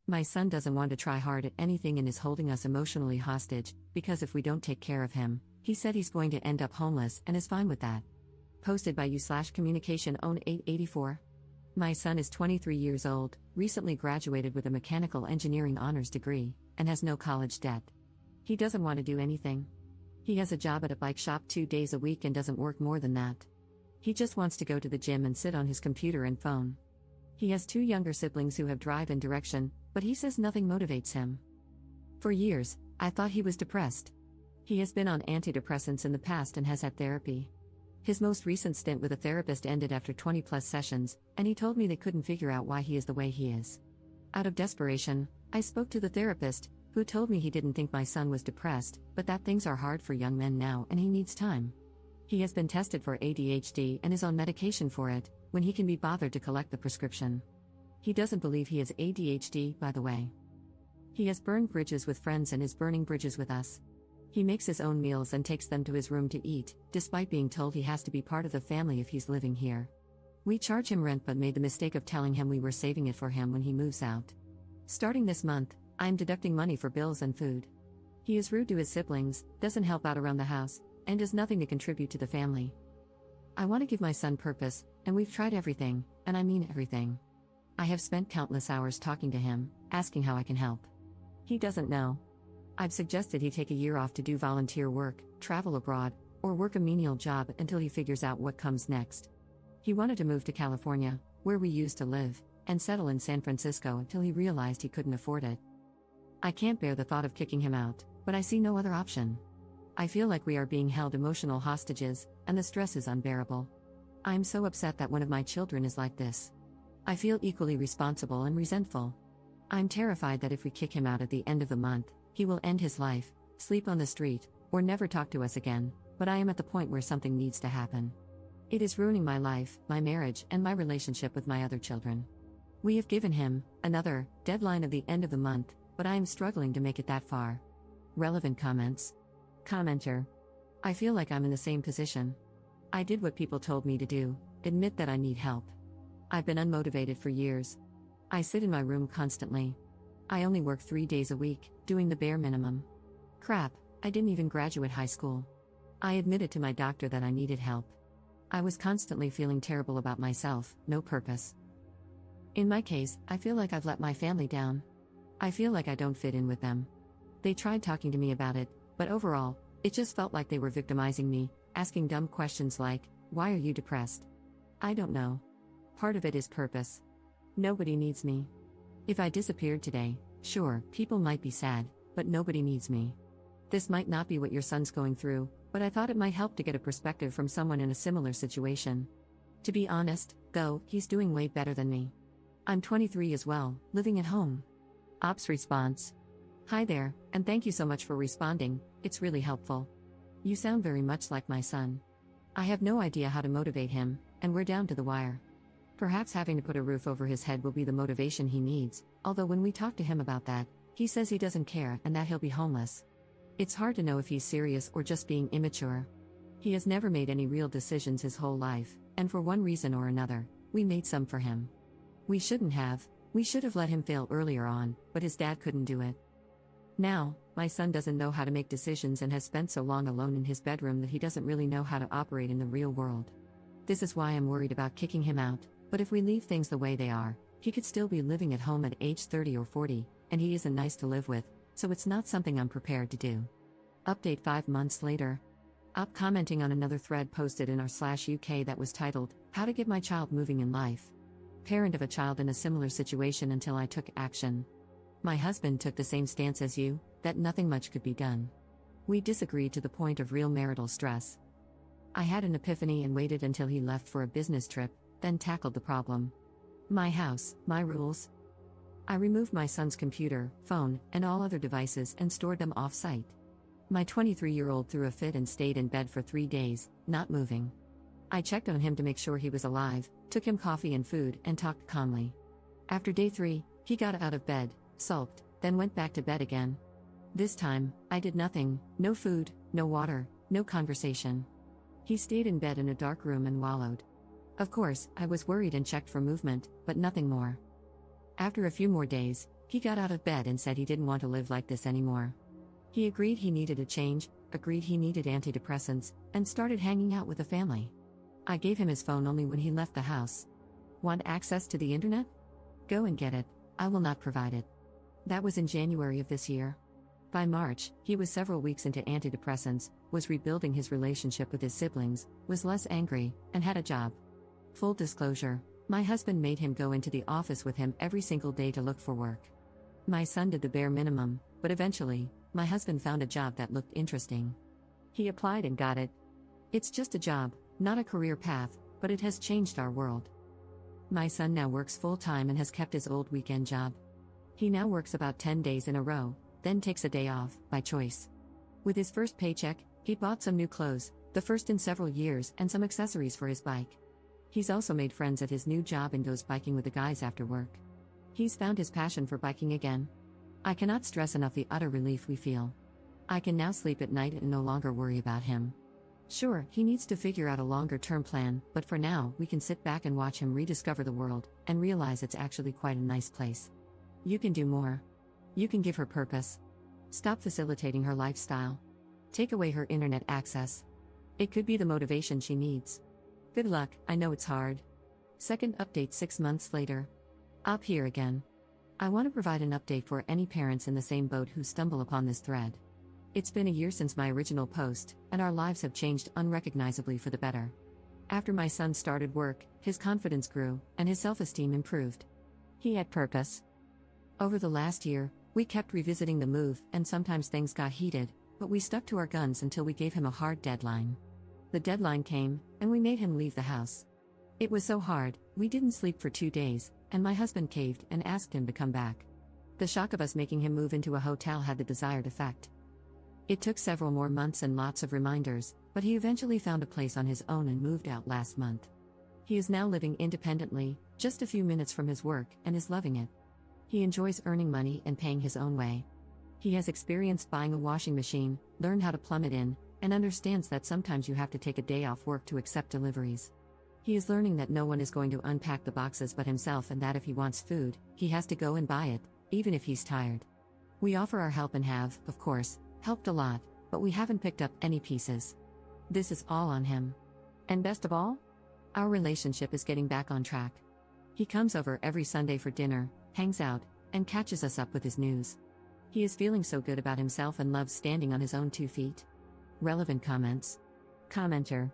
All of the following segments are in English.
My son doesn't want to try hard at anything and is holding us emotionally hostage, because if we don't take care of him, he said he's going to end up homeless and is fine with that. Posted by you/communication own 884. My son is 23 years old, recently graduated with a mechanical engineering honors degree, and has no college debt. He doesn't want to do anything. He has a job at a bike shop 2 days a week and doesn't work more than that. He just wants to go to the gym and sit on his computer and phone. He has 2 younger siblings who have drive and direction, but he says nothing motivates him. For years, I thought he was depressed. He has been on antidepressants in the past and has had therapy. His most recent stint with a therapist ended after 20+ sessions, and he told me they couldn't figure out why he is the way he is. Out of desperation, I spoke to the therapist, who told me he didn't think my son was depressed, but that things are hard for young men now and he needs time. He has been tested for ADHD and is on medication for it, when he can be bothered to collect the prescription. He doesn't believe he has ADHD, by the way. He has burned bridges with friends and is burning bridges with us. He makes his own meals and takes them to his room to eat, despite being told he has to be part of the family if he's living here. We charge him rent but made the mistake of telling him we were saving it for him when he moves out. Starting this month, I'm deducting money for bills and food. He is rude to his siblings, doesn't help out around the house, and does nothing to contribute to the family. I want to give my son purpose, and we've tried everything, and I mean everything. I have spent countless hours talking to him, asking how I can help. He doesn't know. I've suggested he take a year off to do volunteer work, travel abroad, or work a menial job until he figures out what comes next. He wanted to move to California, where we used to live, and settle in San Francisco until he realized he couldn't afford it. I can't bear the thought of kicking him out, but I see no other option. I feel like we are being held emotional hostages, and the stress is unbearable. I am so upset that one of my children is like this. I feel equally responsible and resentful. I'm terrified that if we kick him out at the end of the month, he will end his life, sleep on the street, or never talk to us again, but I am at the point where something needs to happen. It is ruining my life, my marriage, and my relationship with my other children. We have given him another deadline of the end of the month, but I am struggling to make it that far. Relevant comments. Commenter. I feel like I'm in the same position. I did what people told me to do, admit that I need help. I've been unmotivated for years. I sit in my room constantly. I only work 3 days a week, doing the bare minimum. Crap, I didn't even graduate high school. I admitted to my doctor that I needed help. I was constantly feeling terrible about myself, no purpose. In my case, I feel like I've let my family down. I feel like I don't fit in with them. They tried talking to me about it, but overall, it just felt like they were victimizing me, asking dumb questions like, "Why are you depressed?" I don't know. Part of it is purpose. Nobody needs me. If I disappeared today, sure, people might be sad, but nobody needs me. This might not be what your son's going through, but I thought it might help to get a perspective from someone in a similar situation. To be honest, though, he's doing way better than me. I'm 23 as well, living at home. Ops response. Hi there, and thank you so much for responding, it's really helpful. You sound very much like my son. I have no idea how to motivate him, and we're down to the wire. Perhaps having to put a roof over his head will be the motivation he needs, although when we talk to him about that, he says he doesn't care and that he'll be homeless. It's hard to know if he's serious or just being immature. He has never made any real decisions his whole life, and for one reason or another, we made some for him. We shouldn't have, we should have let him fail earlier on, but his dad couldn't do it. Now, my son doesn't know how to make decisions and has spent so long alone in his bedroom that he doesn't really know how to operate in the real world. This is why I'm worried about kicking him out, but if we leave things the way they are, he could still be living at home at age 30 or 40, and he isn't nice to live with, so it's not something I'm prepared to do. Update 5 months later. Op commenting on another thread posted in r/UK that was titled, How to Get My Child Moving in Life. Parent of a child in a similar situation until I took action. My husband took the same stance as you, that nothing much could be done. We disagreed to the point of real marital stress. I had an epiphany and waited until he left for a business trip, then tackled the problem. My house, my rules. I removed my son's computer, phone, and all other devices and stored them off-site. My 23-year-old threw a fit and stayed in bed for 3 days, not moving. I checked on him to make sure he was alive, took him coffee and food, and talked calmly. After day 3, he got out of bed, sulked, then went back to bed again. This time, I did nothing, no food, no water, no conversation. He stayed in bed in a dark room and wallowed. Of course, I was worried and checked for movement, but nothing more. After a few more days, He got out of bed and said he didn't want to live like this anymore. He agreed he needed a change, agreed he needed antidepressants, and started hanging out with the family. I gave him his phone only when he left the house. Want access to the internet? Go and get it, I will not provide it. That was in January of this year. By March, he was several weeks into antidepressants, was rebuilding his relationship with his siblings, was less angry, and had a job. Full disclosure, my husband made him go into the office with him every single day to look for work. My son did the bare minimum, but eventually, my husband found a job that looked interesting. He applied and got it. It's just a job, not a career path, but it has changed our world. My son now works full-time and has kept his old weekend job. He now works about 10 days in a row, then takes a day off, by choice. With his first paycheck, he bought some new clothes, the first in several years, and some accessories for his bike. He's also made friends at his new job and goes biking with the guys after work. He's found his passion for biking again. I cannot stress enough the utter relief we feel. I can now sleep at night and no longer worry about him. Sure, he needs to figure out a longer-term plan, but for now, we can sit back and watch him rediscover the world, and realize it's actually quite a nice place. You can do more. You can give her purpose. Stop facilitating her lifestyle. Take away her internet access. It could be the motivation she needs. Good luck, I know it's hard. Second update 6 months later. Up here again. I want to provide an update for any parents in the same boat who stumble upon this thread. It's been a year since my original post, and our lives have changed unrecognizably for the better. After my son started work, his confidence grew, and his self-esteem improved. He had purpose. Over the last year, we kept revisiting the move, and sometimes things got heated, but we stuck to our guns until we gave him a hard deadline. The deadline came, and we made him leave the house. It was so hard, we didn't sleep for 2 days, and my husband caved and asked him to come back. The shock of us making him move into a hotel had the desired effect. It took several more months and lots of reminders, but he eventually found a place on his own and moved out last month. He is now living independently, just a few minutes from his work, and is loving it. He enjoys earning money and paying his own way. He has experience buying a washing machine, learned how to plumb it in, and understands that sometimes you have to take a day off work to accept deliveries. He is learning that no one is going to unpack the boxes but himself, and that if he wants food, he has to go and buy it, even if he's tired. We offer our help and have, of course, helped a lot, but we haven't picked up any pieces. This is all on him. And best of all, our relationship is getting back on track. He comes over every Sunday for dinner, hangs out, and catches us up with his news. He is feeling so good about himself and loves standing on his own 2 feet. Relevant comments. Commenter.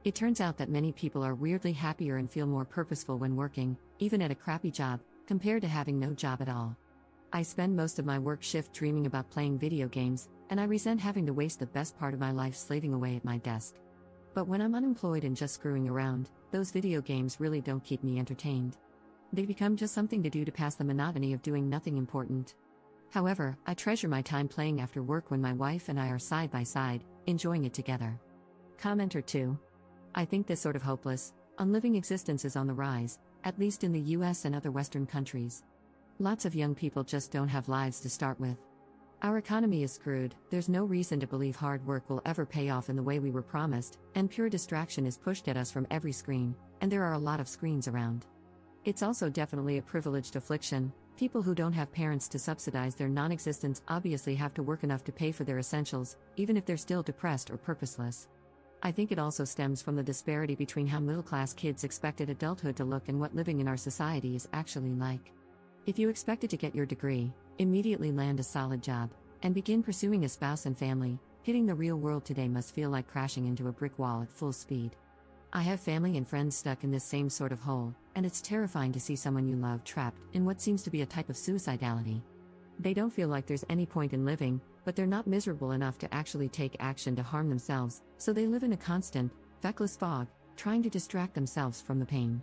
It turns out that many people are weirdly happier and feel more purposeful when working, even at a crappy job, compared to having no job at all. I spend most of my work shift dreaming about playing video games, and I resent having to waste the best part of my life slaving away at my desk. But when I'm unemployed and just screwing around, those video games really don't keep me entertained. They become just something to do to pass the monotony of doing nothing important. However, I treasure my time playing after work when my wife and I are side by side, enjoying it together. Commenter 2. I think this sort of hopeless, unliving existence is on the rise, at least in the US and other Western countries. Lots of young people just don't have lives to start with. Our economy is screwed, there's no reason to believe hard work will ever pay off in the way we were promised, and pure distraction is pushed at us from every screen, and there are a lot of screens around. It's also definitely a privileged affliction. People who don't have parents to subsidize their non-existence obviously have to work enough to pay for their essentials, even if they're still depressed or purposeless. I think it also stems from the disparity between how middle-class kids expected adulthood to look and what living in our society is actually like. If you expected to get your degree, immediately land a solid job, and begin pursuing a spouse and family, hitting the real world today must feel like crashing into a brick wall at full speed. I have family and friends stuck in this same sort of hole, and it's terrifying to see someone you love trapped in what seems to be a type of suicidality. They don't feel like there's any point in living, but they're not miserable enough to actually take action to harm themselves, so they live in a constant, feckless fog, trying to distract themselves from the pain.